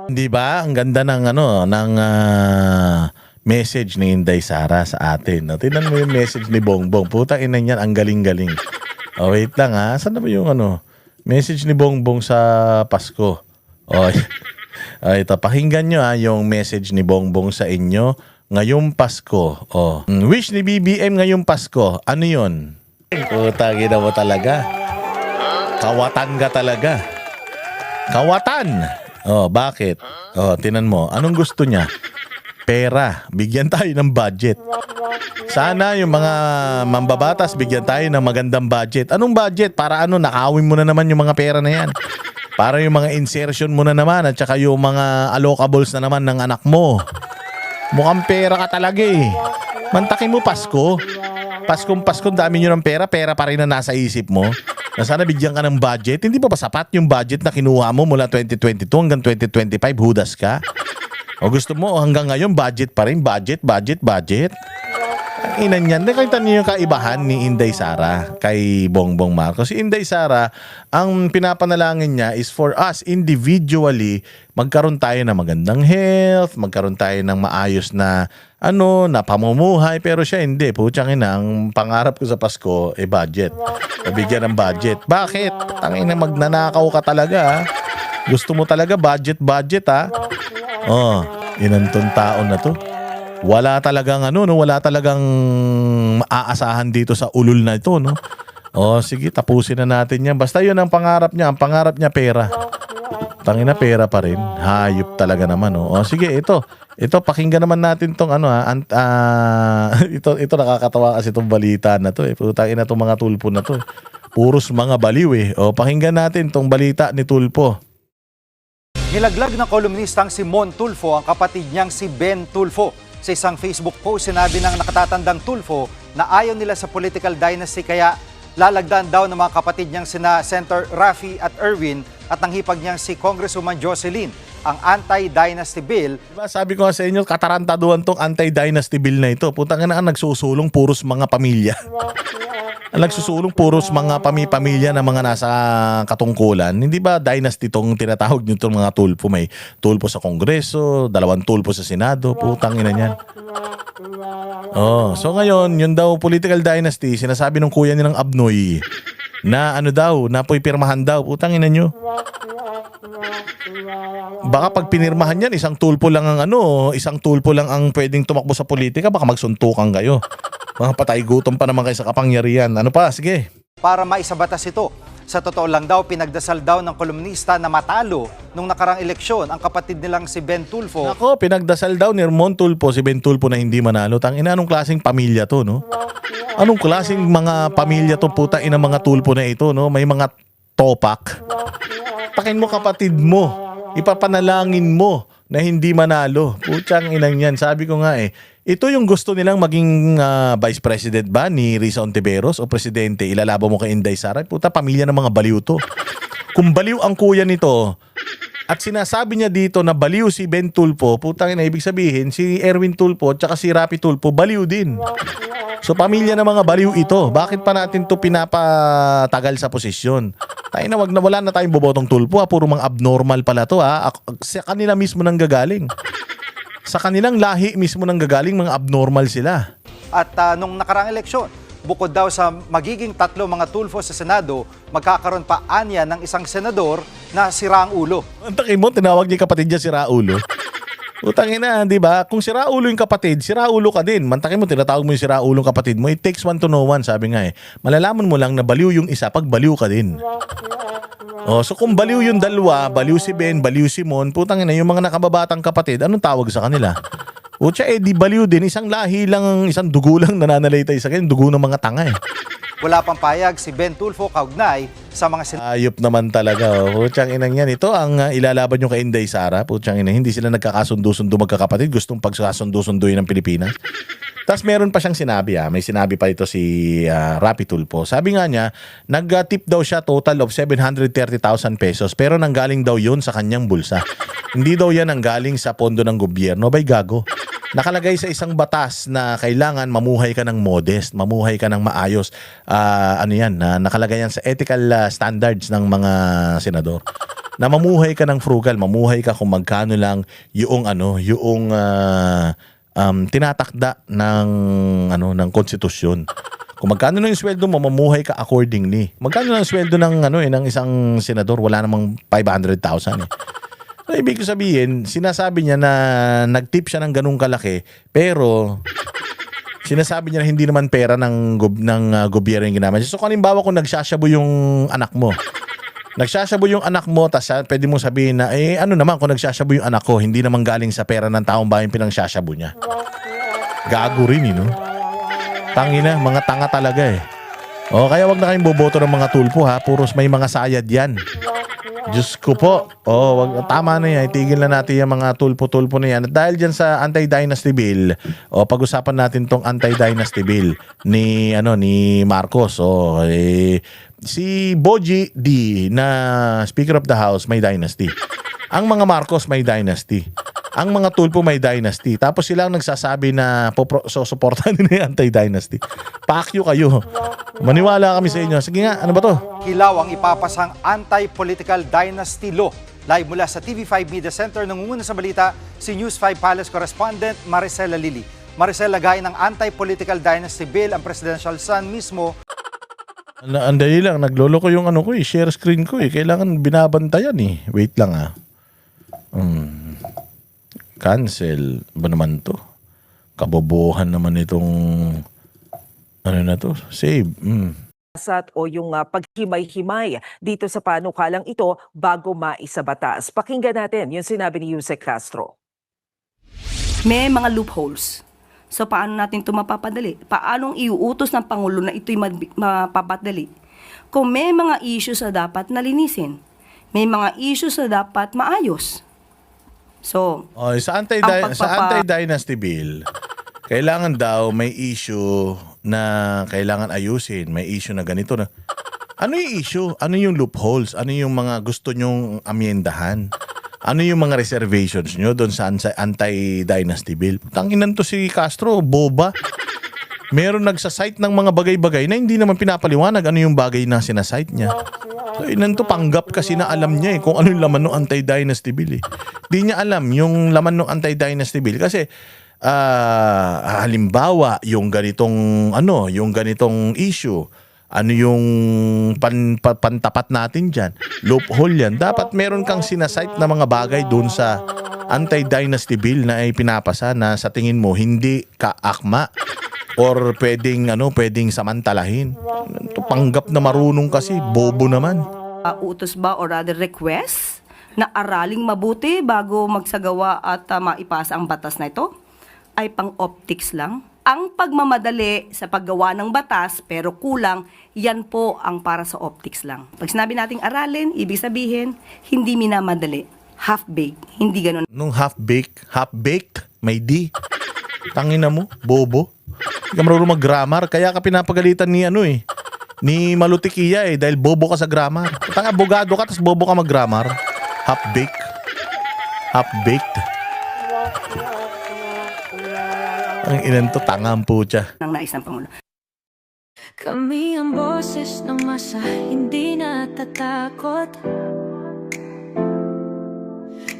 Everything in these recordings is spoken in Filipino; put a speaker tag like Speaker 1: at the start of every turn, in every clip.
Speaker 1: Di ba? Ang ganda ng message ni Inday Sara sa atin. No? Tingnan mo yung message ni Bongbong. Putang ina niyan, ang galing-galing. Oh, wait lang ha. Saan na ba yung message ni Bongbong sa Pasko? Oh, ito, pakinggan nyo yung message ni Bongbong sa inyo ngayong Pasko. Oh, wish ni BBM ngayong Pasko. Ano yun? Putang ina mo talaga. Kawatan ka talaga. Kawatan! Oh, bakit? Oh, tinan mo. Anong gusto niya? Pera. Bigyan tayo ng budget. Sana yung mga mambabatas, bigyan tayo ng magandang budget. Anong budget? Para nakawin mo na naman yung mga pera na yan. Para yung mga insertion mo na naman at saka yung mga allocables na naman ng anak mo. Mukhang pera ka talaga eh. Mantakin mo Pasko. Paskong dami nyo ng pera, pera pa rin na nasa isip mo. Na sana bigyan ka ng budget. Hindi ba sapat yung budget na kinuha mo mula 2022 hanggang 2025? Hudas ka? O gusto mo hanggang ngayon budget pa rin? Budget? Ang ina niyan. Nakita niyo yung kaibahan ni Inday Sara kay Bongbong Marcos. Si Inday Sara, ang pinapanalangin niya is for us individually, magkaroon tayo ng magandang health, magkaroon tayo ng maayos na na pamumuhay, pero siya hindi. Putsang ina, ang pangarap ko sa Pasko budget. Bigyan ng budget. Bakit? Tangina, magnanakaw ka talaga ha? Gusto mo talaga budget ha? Oh, inantong taon na to. Wala talagang wala talagang maaasahan dito sa ulul na ito, no? Oh, sige, tapusin na natin 'yan. Basta 'yun ang pangarap niya. Ang pangarap niya pera. Tangina, pera pa rin. Hayop talaga naman, no? Oh, sige, ito pakinggan naman natin tong ito nakakatawa kasi tong balita na to eh. Putang ina tong mga tulpo na to. Puros mga baliw eh. Oh, pakinggan natin tong balita ni Tulpo.
Speaker 2: Nilaglag ng kolumnistang si Mon Tulfo ang kapatid niyang si Ben Tulfo. Sa isang Facebook post, sinabi ng nakatatandang Tulfo na ayaw nila sa political dynasty kaya lalagdan daw ng mga kapatid niyang sina Senator Raffy at Erwin at ang hipag niyang si Congresswoman Jocelyn ang anti-dynasty bill.
Speaker 1: Diba, sabi ko nga sa inyo, katarantaduhan tong anti-dynasty bill na ito. Putang ina, ang nagsusulong puros mga pamilya. Ang nagsusulong puros mga pamilya na mga nasa katungkulan. Hindi ba dynasty tong tinatawag nyo itong mga tulpo? May tulpo sa Kongreso, 2 tulpo sa Senado. Putang ina niyan. Oh, so ngayon, yun daw political dynasty, sinasabi ng kuya nilang Abnoy na na pirmahan daw. Putang ina nyo. Baka pag pinirmahan yan, isang tulpo lang ang pwedeng tumakbo sa politika, baka magsuntukan kayo. Mga patay gutom pa naman kayo sa kapangyarihan. Ano pa? Sige.
Speaker 2: Para maisabatas ito. Sa totoo lang daw, pinagdasal daw ng kolumnista na matalo nung nakarang eleksyon ang kapatid nilang si Ben Tulfo.
Speaker 1: Ako, pinagdasal daw ni Mon Tulfo si Ben Tulfo na hindi manalo. Tangina, anong klaseng pamilya to, no? Anong klaseng mga pamilya to, puta ina mga Tulfo na ito, no? May mga topak. Takin mo kapatid mo. Ipapanalangin mo na hindi manalo. Putsang inang yan. Sabi ko nga ito yung gusto nilang maging vice president ba ni Risa Ontiveros o presidente, ilalaban mo kay Inday Sara. Puta, pamilya ng mga baliw to. Kung baliw ang kuya nito at sinasabi niya dito na baliw si Ben Tulfo, putang ina, ibig sabihin si Erwin Tulfo at saka si Raffy Tulfo baliw din. So pamilya ng mga baliw ito. Bakit pa natin to pinapatagal sa posisyon? Tayo na wala na tayong bobotong Tulfo puro mga abnormal pala to sa kanila mismo nang gagaling. Sa kanilang lahi mismo nang gagaling, mga abnormal sila.
Speaker 2: At nung nakarang eleksyon, bukod daw sa magiging 3 mga Tulfo sa Senado, magkakaroon pa anya ng isang senador na sira ang ulo.
Speaker 1: Ang taki mo, tinawag niya kapatid niya sira ulo. Utangin na, di ba? Kung sira ulo yung kapatid, sira ulo ka din. Mantakin mo, tinatawag mo yung sira ulo yung kapatid mo. It takes one to know one, sabi nga Malalaman mo lang na baliw yung isa pag baliw ka din. Oh, so kung baliw yung dalawa, baliw si Ben, baliw si Mon, putang ina, yung mga nakababatang kapatid, anong tawag sa kanila? Utsa di baliw din, isang lahi lang, isang dugo lang nananalaytay sa kanila, dugo ng mga tanga
Speaker 2: Wala pang payag si Ben Tulfo kaugnay sa mga
Speaker 1: ayop naman talaga. Putsang inang yan. Ito ang ilalaban nyo kay Inday Sara. Putsang inang, hindi sila nagkakasundo-sundo magkakapatid. Gustong pagsasundo-sunduin ng Pilipinas. Tapos meron pa siyang sinabi. May sinabi pa ito si Raffy Tulfo. Sabi nga niya, nag-tip daw siya total of 730,000 pesos. Pero nanggaling daw yun sa kanyang bulsa. Hindi daw yan nanggaling sa pondo ng gobyerno. Bay gago. Nakalagay sa isang batas na kailangan mamuhay ka ng modest, mamuhay ka ng maayos. Nakalagay yan sa ethical standards ng mga senador. na mamuhay ka ng frugal, mamuhay ka kung magkano lang yung tinatakda ng konstitusyon. Kung magkano lang yung sweldo mo, mamuhay ka accordingly. Magkano lang yung sweldo ng isang senador? Wala namang 500,000 eh. So, ibig sabihin, sinasabi niya na nag-tip siya ng ganung kalaki, pero sinasabi niya na hindi naman pera ng gobyerno yung ginamit. So, kung halimbawa kung nagsashabu yung anak mo, tas pwede mo sabihin na, ano naman kung nagsashabu yung anak ko, hindi naman galing sa pera ng taong bayan pinangshashabu niya. Gago rin, no? Tangina, mga tanga talaga eh. Kaya wag na kayong boboto ng mga tulpo ha, puros may mga sayad yan. Diyos ko po. Tama na yan. Itigil na natin yung mga tulpo-tulpo na yan. At dahil dyan sa anti-dynasty bill, pag-usapan natin tong anti-dynasty bill ni Marcos. Si Boji D na Speaker of the House may dynasty. Ang mga Marcos may dynasty. Ang mga tulpo may dynasty. Tapos sila ang nagsasabi na suportahan nila yung anti-dynasty. Pakyo kayo. Maniwala kami sa inyo. Sige nga, ano ba to?
Speaker 2: Hilaw ang ipapasang anti-political dynasty law. Live mula sa TV5 Media Center, nangunguna sa balita si News 5 Palace correspondent Maricela Lili. Maricela, gaya ng anti-political dynasty bill, ang presidential son mismo.
Speaker 1: Andali lang, naglolo ko yung share screen ko eh. Kailangan binabantayan eh. Wait lang ah. Cancel ba naman to? Kabobohan naman itong save.
Speaker 3: O yung paghimay-himay dito sa panukalang ito bago maisabatas. Pakinggan natin yung sinabi ni Yusek Castro.
Speaker 4: May mga loopholes. So paano natin ito mapapadali? Paanong iuutos ng Pangulo na ito'y mapapadali? Kung may mga issues na dapat nalinisin, may mga issues na dapat maayos. So,
Speaker 1: sa anti-dynasty bill, kailangan daw may issue na kailangan ayusin. May issue na ganito na. Ano yung issue? Ano yung loopholes? Ano yung mga gusto nyong amyendahan? Ano yung mga reservations nyo doon sa anti-dynasty bill? Tanginan to si Castro, boba. Meron nagsasite ng mga bagay-bagay na hindi naman pinapaliwanag ano yung bagay na sinasite niya. So, to panggap kasi na alam niya kung ano yung laman ng anti-dynasty bill eh. Di niya alam yung laman ng anti-dynasty bill kasi halimbawa yung ganitong issue, ano yung pantapat natin dyan, loophole yan. Dapat meron kang sinasite na mga bagay doon sa anti-dynasty bill na ay pinapasa na sa tingin mo hindi kaakma or pwedeng samantalahin. Panggap na marunong kasi, bobo naman.
Speaker 4: utos ba or rather request na araling mabuti bago magsagawa at maipasa ang batas na ito ay pang-optics lang. Ang pagmamadali sa paggawa ng batas pero kulang, yan po ang para sa optics lang. Pag sinabi nating aralin, ibig sabihin, hindi minamadali. Half-baked, hindi ganun.
Speaker 1: Nung half-baked, may D. Tangina mo, bobo. Hindi ka marunong mag-grammar, kaya ka pinapagalitan ni Malutikia dahil bobo ka sa grammar. Tanga, abogado ka, tapos bobo ka mag-grammar. Half-baked. Ang ilan to, tangang putya.
Speaker 4: Nang nais ng Pangulo.
Speaker 5: Kami ang boses ng masa, hindi natatakot.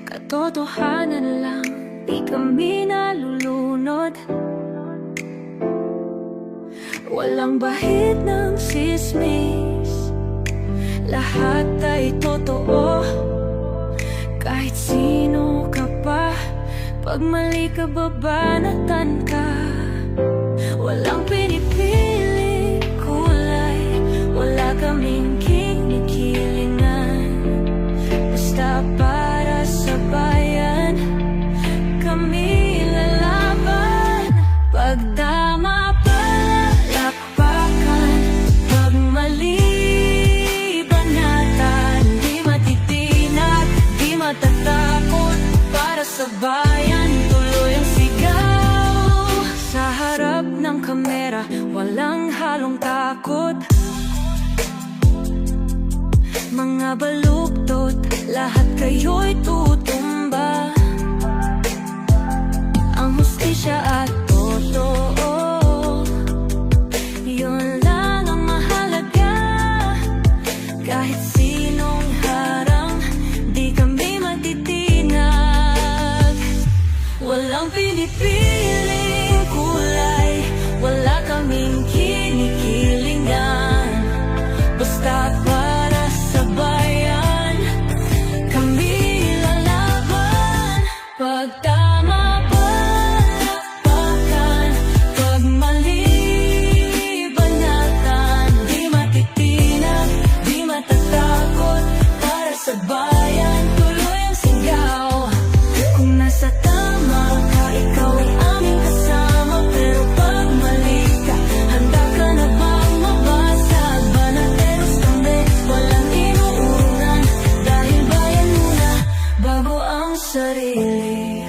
Speaker 5: Katotohanan lang, di kami nalulunod. Walang bahid ng sismis, lahat ay totoo. Kahit sino ka pa, pag mali ka babanatan ka. Walang pinipili kulay, wala kaming kinikilingan. Basta para sa bayan, kami lalaban. Pagdama palakpakan, pag mali banatan. Di matitinag, di matatakot, para sa bayan tuloy ang sigaw. Sa harap ng kamera, walang halong takot. Mga baluktot, lahat kayo'y tutumba. Ang hustisya at totoo, yun lang ang mahalaga. Kahit sinong harang, walang pinipiling kulay, wala kaming kinikilingan. Basta para sa bayan, kami lalaban. Pag tama palakpakan, pag mali banatan. Di matitinag, di matatakot, para sa bayan tuloy ang sigaw. Kung nasa tama ka, ikaw ay aming kasama. Pero pag mali ka, handa ka na bang mabasag? Banateros kami, walang inuuran, dahil bayan muna bago ang sarili.